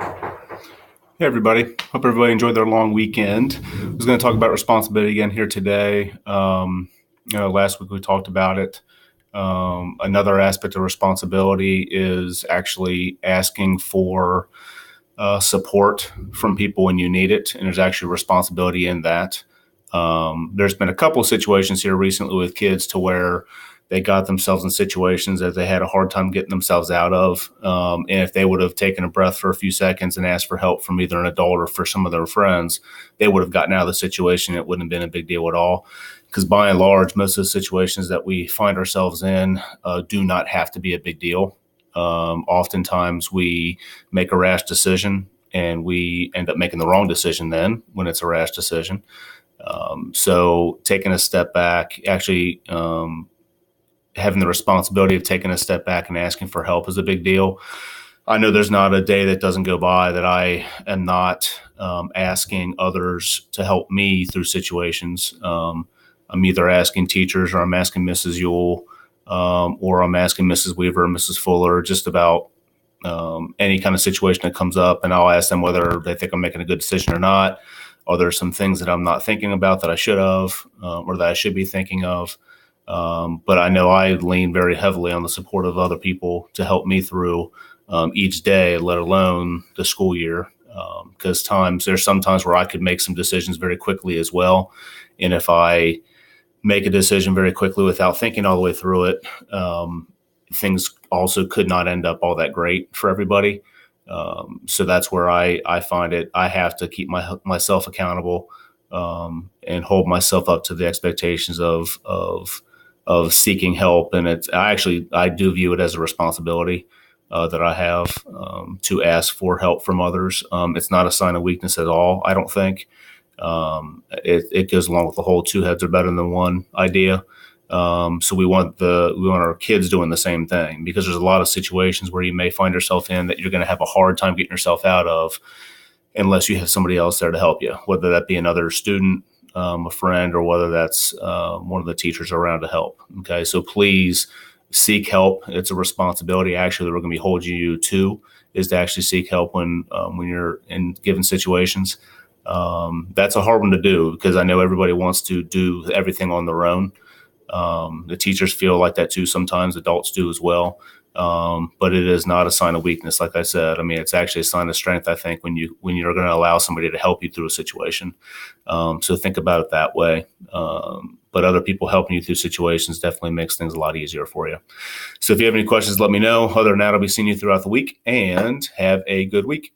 Hey, everybody. Hope everybody enjoyed their long weekend. I was going to talk about responsibility again here today. Last week we talked about it. Another aspect of responsibility is actually asking for support from people when you need it, and there's actually responsibility in that. There's been a couple of situations here recently with kids to where they got themselves in situations that they had a hard time getting themselves out of. And if they would have taken a breath for a few seconds and asked for help from either an adult or for some of their friends, they would have gotten out of the situation. It wouldn't have been a big deal at all. Because by and large, most of the situations that we find ourselves in do not have to be a big deal. Oftentimes we make a rash decision and we end up making the wrong decision then when it's a rash decision. So taking a step back, actually having the responsibility of taking a step back and asking for help is a big deal. I know there's not a day that doesn't go by that I am not asking others to help me through situations. I'm either asking teachers or I'm asking Mrs. Yule or I'm asking Mrs. Weaver or Mrs. Fuller just about any kind of situation that comes up, and I'll ask them whether they think I'm making a good decision or not. Are there some things that I'm not thinking about that I should have or that I should be thinking of? But I know I lean very heavily on the support of other people to help me through each day, let alone the school year. Because there's some times where I could make some decisions very quickly as well. And if I make a decision very quickly without thinking all the way through it, things also could not end up all that great for everybody. So that's where I find it. I have to keep myself accountable and hold myself up to the expectations of seeking help. And I do view it as a responsibility that I have to ask for help from others. It's not a sign of weakness at all, I don't think. It goes along with the whole two heads are better than one idea. So we want our kids doing the same thing, because there's a lot of situations where you may find yourself in that you're going to have a hard time getting yourself out of unless you have somebody else there to help you, whether that be another student, a friend, or whether that's one of the teachers around to help. Okay, so please seek help. It's a responsibility actually that we're going to be holding you to, is to actually seek help when you're in given situations. That's a hard one to do because I know everybody wants to do everything on their own. The teachers feel like that too sometimes, adults do as well. But it is not a sign of weakness, like I said. I mean, it's actually a sign of strength, I think, when you're going to allow somebody to help you through a situation. So think about it that way. But other people helping you through situations definitely makes things a lot easier for you. So if you have any questions, let me know. Other than that, I'll be seeing you throughout the week, and have a good week.